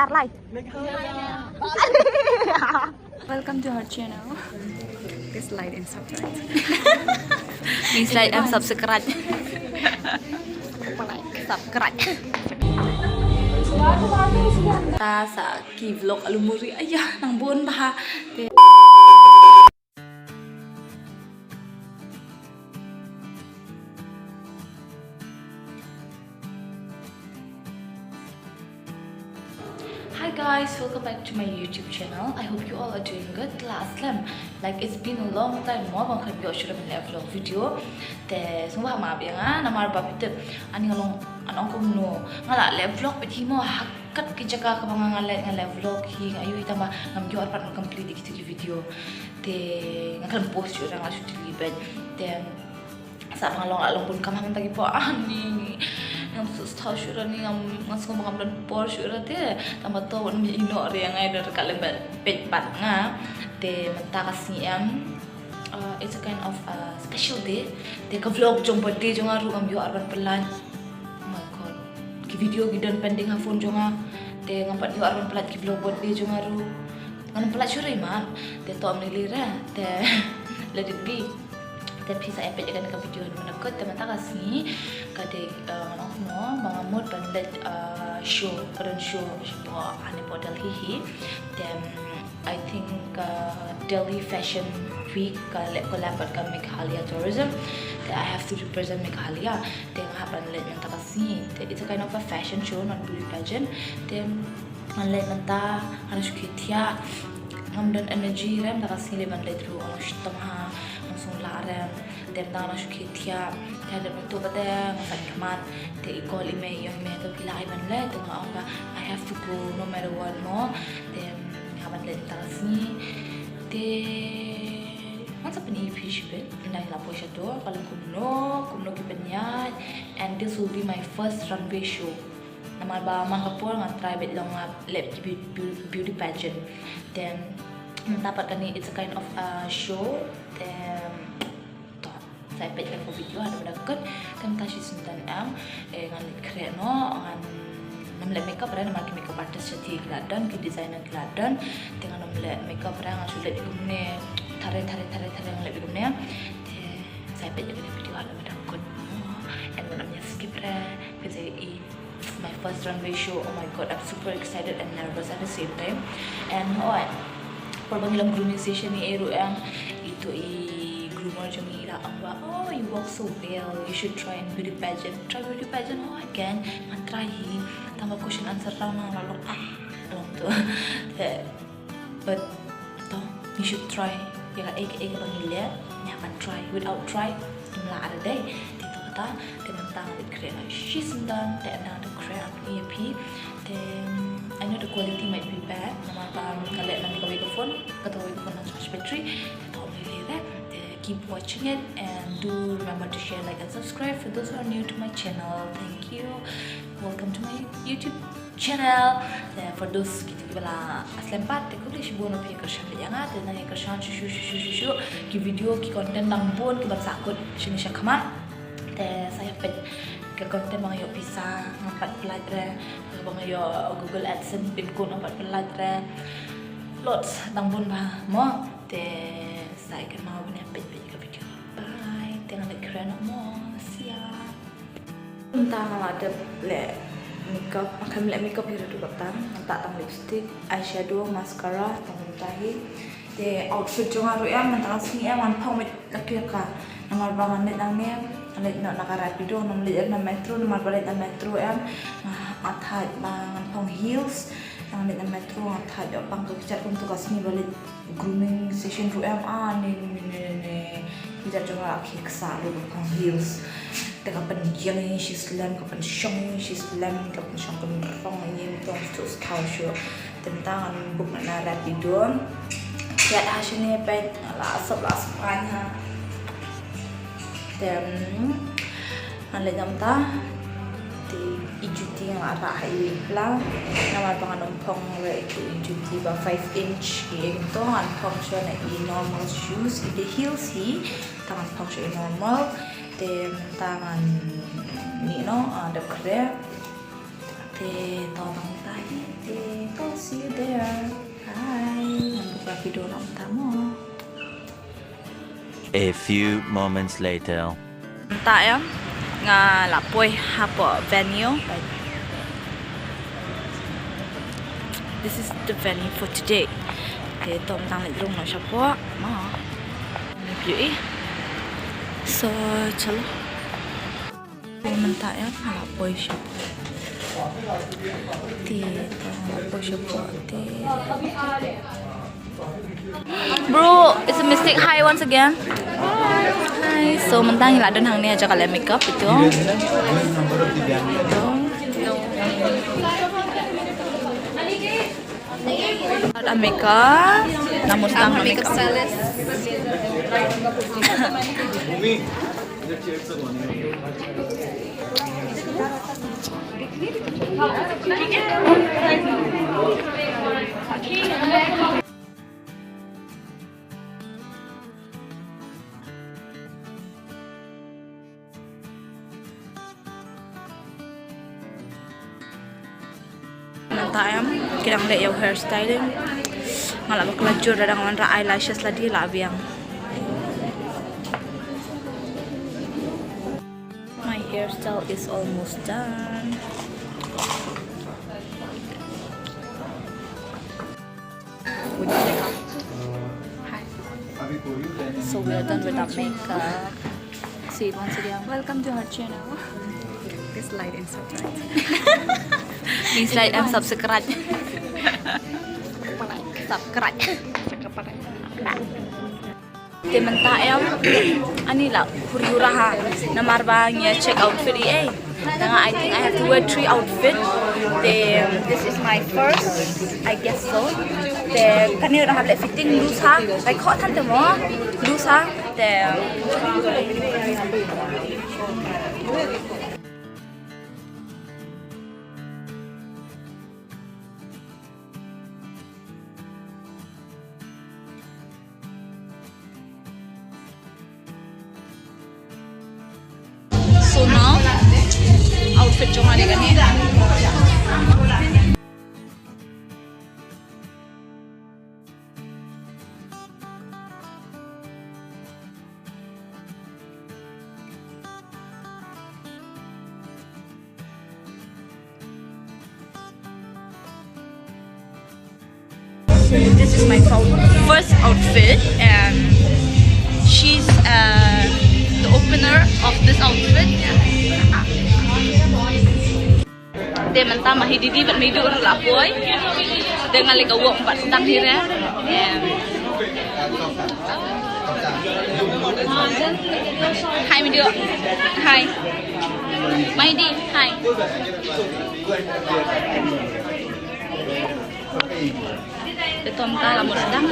Live. Welcome to our channel. Please like and subscribe. Please like and subscribe. Subscribe. Ta sa ki vlog alumuri ayah nang buon bah. Hi guys, welcome back to my YouTube channel. I hope you all are doing good. Last time, like it's been a long time mo bang kami should have been vlog video. Te semua ma biang namar bapit ani ngalong anong kumno ngala le vlog peti mo hakat ki jaga ka bang ngala vlog hi ayu itama ngam yo arpan complete ki video. Te ngakal post yo rang shoot libet. Te sa ngalong along pun kamang tagi po ani yang susah syurah ni yang masuk mengambil por syurah dia tambah tu orang ino yang ada dekat lembut pet nga de mentakas ni it's a kind of special day de ke vlog jong birthday jong aru ngam yo arban pelan oh my god ki video gidan pending ha phone jong de ngampat yo arban pelan ki vlog birthday jong aru ngam pelat syurah man de to amnilira de let it be. Tapi saya pet jaga dekat video mana kot teman-teman kasih kade no mga mood banded show current show po ane po Delhi then I think Delhi Fashion Week collabกับ Meghalaya Tourism that I have to represent Meghalaya then happen let yang takasi it's a kind of a fashion show not beauty pageant then let nanta harus kita ngamdan energy rem takasi le banded ru ono shtam ha langsung larang dan tangan syukitia ada bentuk pada masak kemat te ikol ime yang me to pila iban le tengah apa I have to go no matter what more then haban le tasni te masa peni pishbet nai la posha to kalau kumno kipanyat and this will be my first runway show nama ba man kapur ngan try bet long lab beauty pageant then mendapatkan ni it's a kind of show then saya pecahkan ke video ada berdekat kan kasih sentan ngan keren ngan namle makeup ada nama makeup artist jadi geladan ke designer geladan dengan namle makeup ada ngan sudah dikumne tarik ngan lebih kumne saya pecahkan video ada berdekat and namanya skip because my first runway show. Oh my god, I'm super excited and nervous at the same time. And pagbangilang grooming session ni Ero yang itu groomer jong ira ang ba oh you walk so well you should try in beauty pageant oh I can try tambah question answer raw nang lalu alam tu but to you should try ya ka ega bangilya nya kan try without try imla ada day dito kata teman-teman create she's done that now the create EP then I know the quality might be bad nama kalet nang microphone ng charge battery keep watching it and do remember to share, like and subscribe for those who are new to my channel. Thank you. Welcome to my YouTube channel. For those gitu bala aslen pat ko lish bono pe kershan jangan dan nang kershan shu ki video ki content nang bon ki barsakut sini syakama saya pet ke konten mga yo bisa ngapat pelat mga yo Google AdSense pin ko ngapat pelat lots nang bon ba mo saya kan mau menyapit ke video. Bye. Tengok nak keren mo. Siap. Entah ada le makeup, makan le makeup hira tu batang, tak tang lipstick, eyeshadow, mascara, tang tahi. De outfit jong aru yang mentang sini man pang met laki ka. Namar bangan net nang ne, net nak nakarapido, nam le na metro, namar balik na metro yang athat bangan pang heels. Yang net na metro athat yo pang kecat untuk kasini balik grooming session ru ni kita coba kek salu pang heels tengah penjang ni she's lamb kapan syong she's lamb kapan syong kenrong ini untuk casual tentang buk na rapido ya hasilnya pet la sebelas panha dan ale gamta ijuti yang arah ini lang nama panganom pong re ijuti ba 5 inch gitu an pong siya na normal shoes the heels tangan pong siya normal then tangan ni no the crab te tawang ta Tahiti. Oh, see you there. Hi. Buka video orang pertama. A few moments later. Tak ya, nga lapoi apa venue. This is the venue for today. Okay, tom tang lek rung no siapa? Ma. View So, chalo. Mentak ya, lapoi siapa? Lapoi siapa? Bro, it's a mistake. Hi once again. Hi. So mentang lah dan hang ni aja kalian makeup itu. Ada makeup. Namun tang makeup stylist. Time kirang le yung hairstyling malah baklajur ada ngawan ra eyelashes lagi lah biang. My hairstyle is almost done. Hi. So we are done with our makeup. See you once again. Welcome to our channel. Please like and subscribe. Please like and subscribe. Subscribe. Tementak ya, ani lah huriuraha. Namar bangnya check outfit eh. Dengan I think I have to wear 3 outfit. This is my first, I guess so. Kan ni orang have fitting loose ha. Like hot tante mo loose ha. So now, outfit cuma ni kan ni. This is my first outfit, and she's the opener of this outfit. Dia mentah mahididi buat hidup orang lapoi dengan lega wok 4 petang hira. Hai video. Hai. Mahidi, hai. Ito ang tala mo sedang.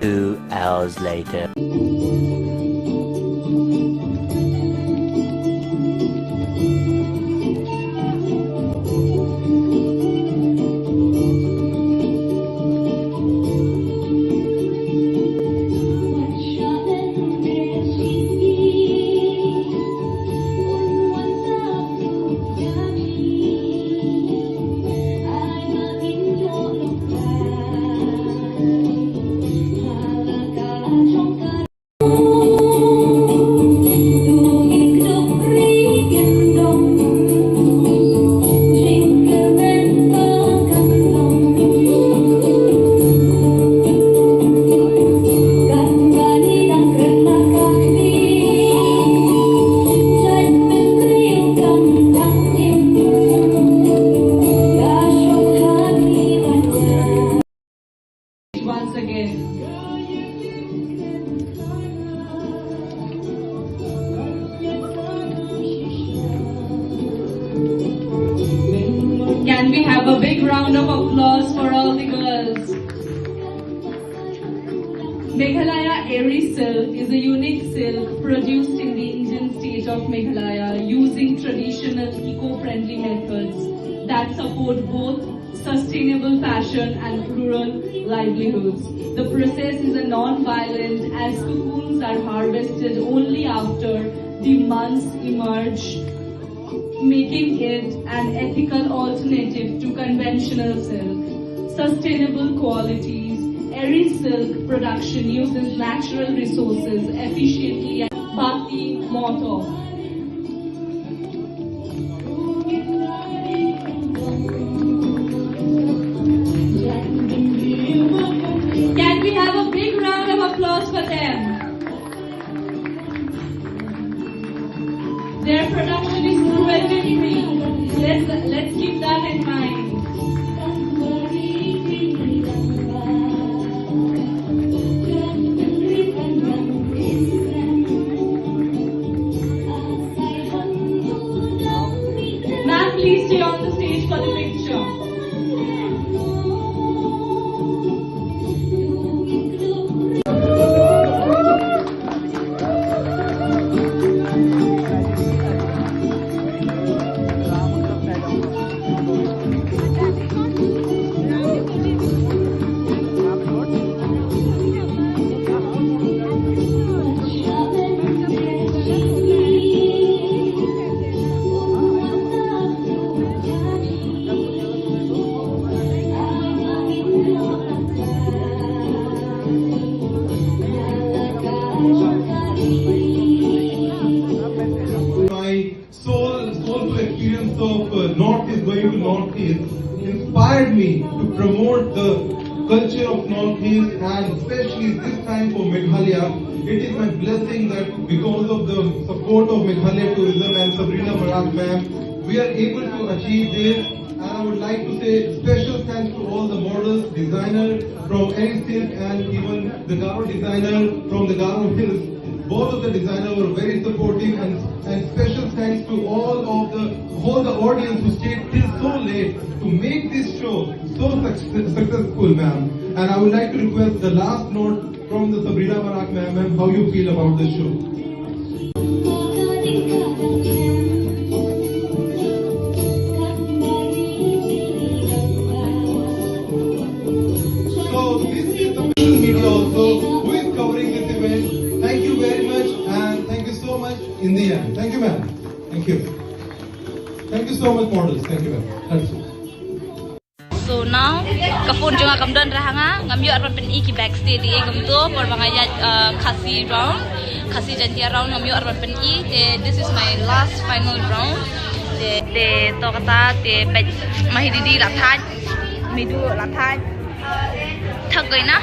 Two hours later. Can we have a big round of applause for all the girls? Meghalaya Airy Silk is a unique silk produced in the Indian state of Meghalaya using traditional eco-friendly methods that support both sustainable fashion and rural livelihoods. The process is a non-violent as cocoons are harvested only after the months emerge, making it an ethical alternative to conventional silk. Sustainable qualities. Airy silk production uses natural resources efficiently and Bhakti motto. Can we have a big round of applause for them? Their production is cruelty-free. Let's keep that in mind. Ma'am, please stay on the stage for the picture. My soulful experience of Northeast, going to Northeast, inspired me to promote the culture of Northeast, and especially this time for Meghalaya. It is my blessing that because of the support of Meghalaya Tourism and Sabrina Barak ma'am, we are able to achieve this. And I would like to say special thanks to all the models, designer from Airy Silk and even the Garo designer from the Garo Hills. Both of the designers were very supportive, and special thanks to all the audience who stayed till so late to make this show so successful, ma'am. And I would like to request the last note from the Sabrina Barak ma'am, how you feel about the show. So this is the media also who is covering this event. Thank you very much, and thank you so much in the end. Thank you, ma'am. Thank you. Thank you so much, models. Thank you, ma'am. That's it. So now, kapun juga kamdan rahanga, ngambil arpan pen iki backstage di egam tu, perbangaya kasi round, kasi jantia round ngambil arpan pen i. This is my last final round. De to kata de back mahididi lathaj, midu lathaj, thak gay na.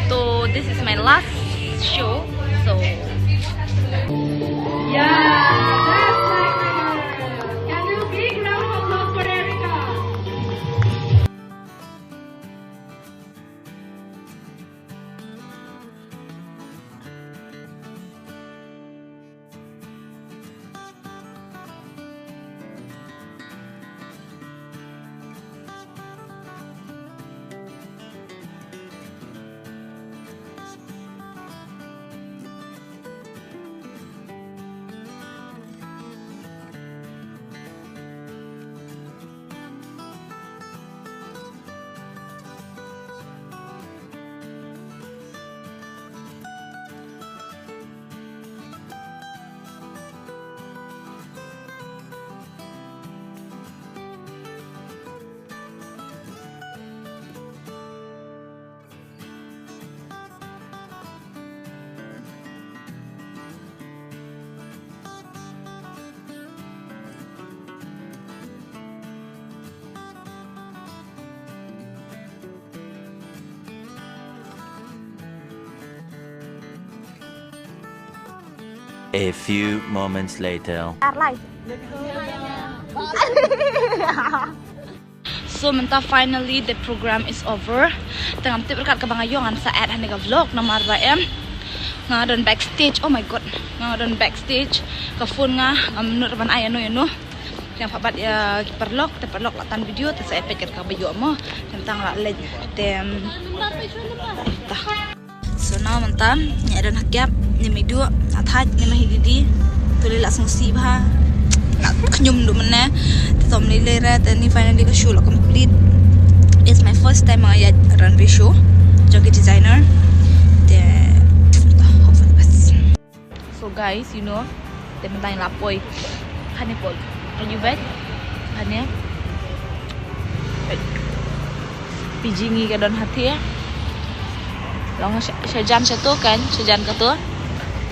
So this is my last show. So Yeah, that's my winner. Can you big round of applause for Erica? A few moments later. So menta finally the program is over. Tengam tip berkat kebangayongan saat hanega vlog nomor 4M. Ngadon backstage. Oh my god. Ngadon backstage. Kafun nga menurut ban ayano yano. yang papat ya perlok latan video te saya peket ka baju mo tentang la le tem tah so now mantan nya dan hakyap ni midu athat ni mahigidi tuli langsung si bah nak kenyum du mena te tom ni lera te ni finally ka show la complete. It's my first time ayat runway show joget designer te hope for the best. So guys, you know te mentang lapoi Hanipol. Are you back? Hanya pijingi ke don hati ya. Long sejan satu kan, sejan ke tu.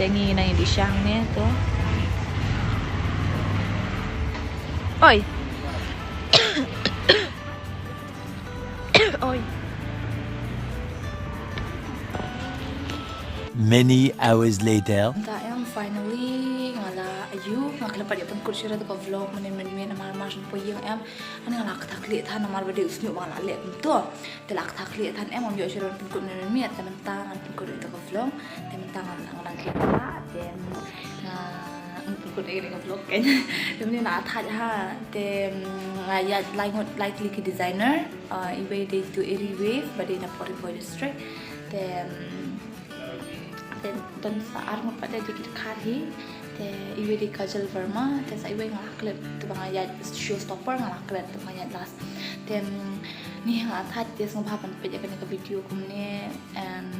Tengi nang di syang ni tu. Oi. Oi. Many hours later. Tak yang finally ngala ayu ngaklepat dia pun kursi tu ko vlog men namar mas po yang em ani ngala takli than namar bade usnyu ngala le tu telak takli than em om yo shiron pun kun men ta mentang pun kun itu ko vlog ta mentang ngala kita then pun kun ini ko vlog kan ni na tha ha te ngaya likely ke designer iwe de to eri wave bade na for district then dan saat mo pada dikit kali te iwe di Kajal Verma te sa iwe ngaklet tu bangaya showstopper ngaklet tu bangaya last then ni ngathat dia sung bhapan peja kan ke video kumne and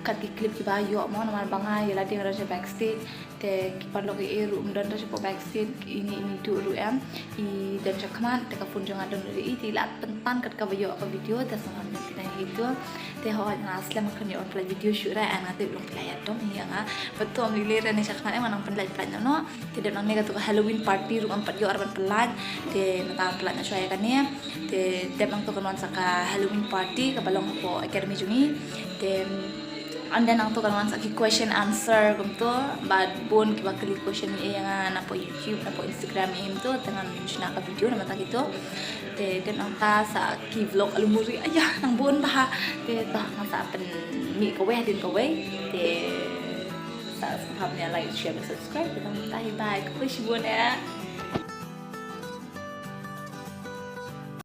kat ki clip ki bayo mo namar bangay la ding raja backstage te ki parlo ki eru dan raja po backstage ini tu ru em I dan jakman te ka pun jangan don ri ti lat pentan kat ka bayo ka video te sung kita itu te ho na aslam kan yo play video shoot ra an ate belum play dom ya nga betul ni lera ni jakman em nang penlaj plan no te dan nang ka Halloween party ru ampat yo arban pelan te mata pelan na shoya kan ya te nang to kan saka Halloween party ka balong po academy jungi te anda nang to kan saki question answer kumto bad bon ki bakali question ni yang na po YouTube na po Instagram im to dengan na ka video na mata gitu te dan ang ta sa ki vlog alumuri ayah nang bon bah te ta nang sa pen mi ko we din ko we te sa sa like share subscribe dan bye bye ko si bon ya